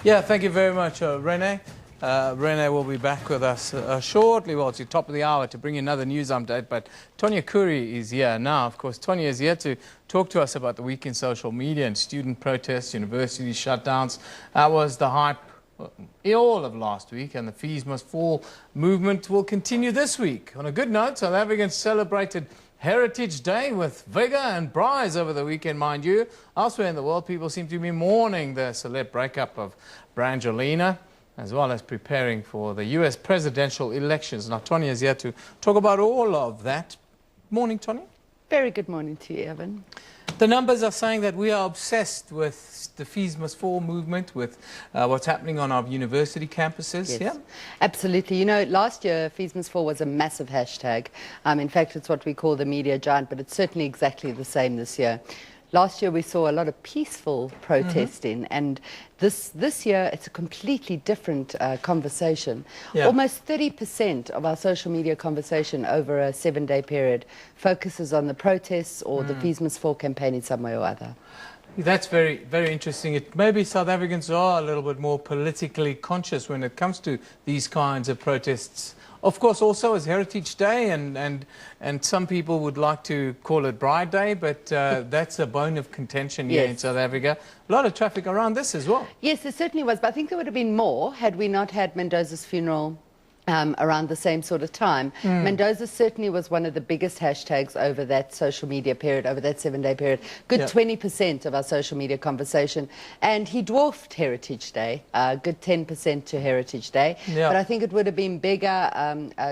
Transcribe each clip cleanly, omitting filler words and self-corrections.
Yeah, thank you very much, Rene. Rene will be back with us shortly. Well, it's the top of the hour to bring you another news update. But Tonya Khoury is here now. Of course, Tonya is here to talk to us about the week in social media and student protests, university shutdowns. That was the hype all of last week, and the fees must fall movement will continue this week. On a good note, South Africans celebrated Heritage Day with vigour and braais over the weekend, mind you. Elsewhere in the world, people seem to be mourning the celeb breakup of Brangelina, as well as preparing for the US presidential elections. Now, Tonya is here to talk about all of that. Morning, Tonya. Very good morning to you, Evan. The numbers are saying that we are obsessed with the fees must fall movement, with what's happening on our university campuses. Yes, yeah? Absolutely. You know, last year, fees must fall was a massive hashtag. In fact, it's what we call the media giant, but it's certainly exactly the same this year. Last year, we saw a lot of peaceful protesting, and this year, it's a completely different conversation. Yeah. Almost 30% of our social media conversation over a 7-day period focuses on the protests or the fees must fall campaign in some way or other. That's very, very interesting. Maybe South Africans are a little bit more politically conscious when it comes to these kinds of protests. Of course, also as Heritage Day, and some people would like to call it Bride Day, but that's a bone of contention here in South Africa. A lot of traffic around this as well. Yes, there certainly was, but I think there would have been more had we not had Mandoza's funeral around the same sort of time. Mandoza certainly was one of the biggest hashtags over that social media period, over that 7-day period. Good 20% of our social media conversation. And he dwarfed Heritage Day, good 10% to Heritage Day. Yeah. But I think it would have been bigger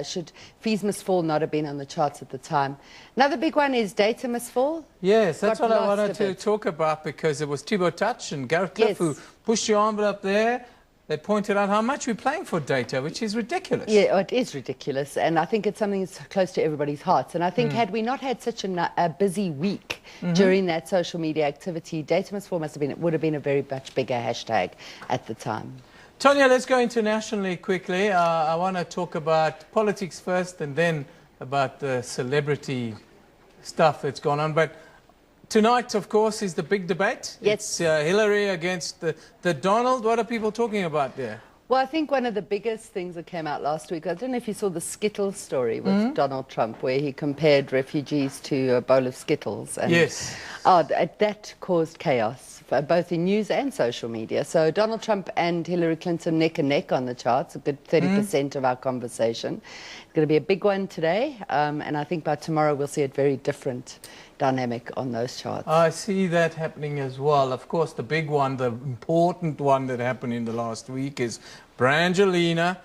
should fees must fall not have been on the charts at the time. Another big one is data must fall. Yes, that's what I wanted to talk about, because it was Thibaut Touch and Gareth Cliff who pushed your envelope there. They pointed out how much we're paying for data, which is ridiculous. Yeah, it is ridiculous, and I think it's something that's close to everybody's hearts. And I think had we not had such a busy week during that social media activity, data must fall would have been a very much bigger hashtag at the time. Tonya, let's go internationally quickly. I want to talk about politics first, and then about the celebrity stuff that's gone on. But tonight, of course, is the big debate. Yes. It's Hillary against the Donald. What are people talking about there? Well, I think one of the biggest things that came out last week, I don't know if you saw the Skittles story with Donald Trump, where he compared refugees to a bowl of Skittles. And, yes. That caused chaos, both in news and social media. So Donald Trump and Hillary Clinton neck and neck on the charts, a good 30% of our conversation. It's going to be a big one today, and I think by tomorrow we'll see a very different dynamic on those charts. I see that happening as well. Of course, the big one, the important one that happened in the last week is Brangelina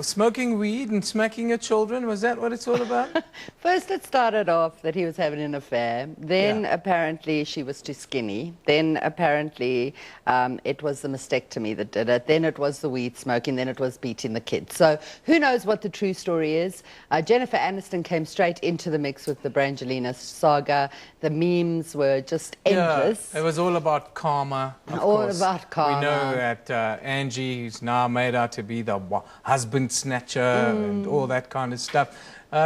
smoking weed and smacking her children. Was that what it's all about? First it started off that he was having an affair. Then apparently she was too skinny. Then apparently it was the mastectomy that did it. Then it was the weed smoking. Then it was beating the kids. So who knows what the true story is. Jennifer Aniston came straight into the mix with the Brangelina saga. The memes were just endless. Yeah, it was all about karma. All about karma. We know that Angie is now made out to be the husband snatcher and all that kind of stuff.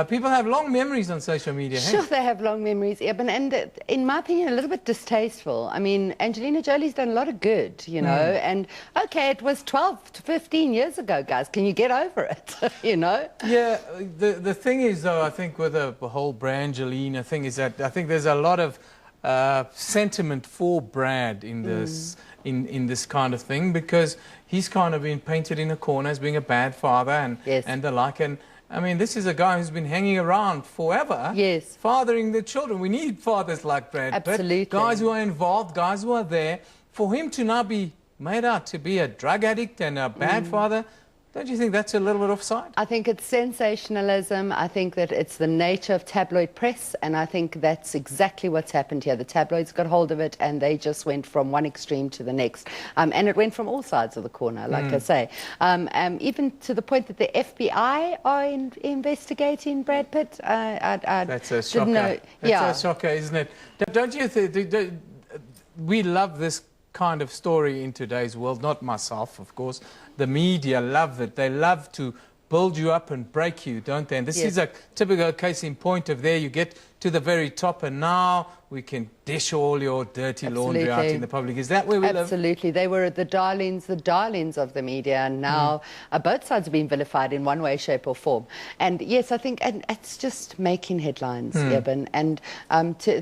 People have long memories on social media. Sure, they have long memories, Eben, and in my opinion, a little bit distasteful. I mean, Angelina Jolie's done a lot of good, you know, and okay, it was 12 to 15 years ago, guys. Can you get over it, you know? Yeah, the thing is, though, I think with the whole Brangelina thing is that I think there's a lot of sentiment for Brad in this in this kind of thing, because he's kind of been painted in a corner as being a bad father and the like. And I mean, this is a guy who's been hanging around forever, fathering the children. We need fathers like Brad. Absolutely. But guys who are involved, guys who are there. For him to now be made out to be a drug addict and a bad father, don't you think that's a little bit offside? I think it's sensationalism. I think that it's the nature of tabloid press, and I think that's exactly what's happened here. The tabloids got hold of it, and they just went from one extreme to the next. And it went from all sides of the corner, like I say. Even to the point that the FBI are investigating Brad Pitt. That's a shocker. That's a shocker, isn't it? Don't you think... We love this kind of story in today's world, not myself, of course. The media love it. They love to build you up and break you, don't they? And this is a typical case in point of there. You get to the very top, and now we can dish all your dirty laundry out in the public. Is that where we live? Absolutely. They were the darlings of the media, and now both sides are being vilified in one way, shape or form. And yes, I think and it's just making headlines, Eben, and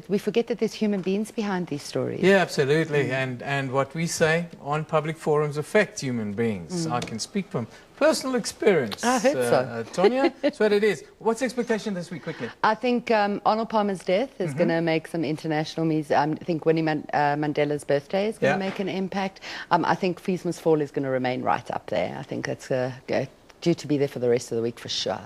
we forget that there's human beings behind these stories. Yeah, absolutely. And what we say on public forums affects human beings. I can speak from personal experience. I heard so. Tonya, that's what it is. What's the expectation this week, quickly? I think Arnold Palmer's death is going to make some international news. I think Winnie Mandela's birthday is going to make an impact. I think Fees Must Fall is going to remain right up there. I think that's due to be there for the rest of the week for sure.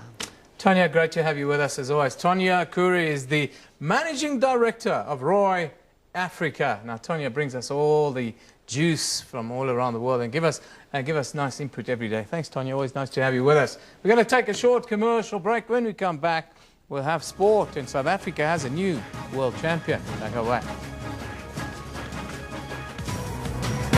Tonya, great to have you with us as always. Tonya Khoury is the Managing Director of Roy Africa. Now, Tonya brings us all the juice from all around the world and give us nice input every day. Thanks, Tonya. Always nice to have you with us. We're going to take a short commercial break. When we come back, we'll have sport, and South Africa has a new world champion. Don't go away.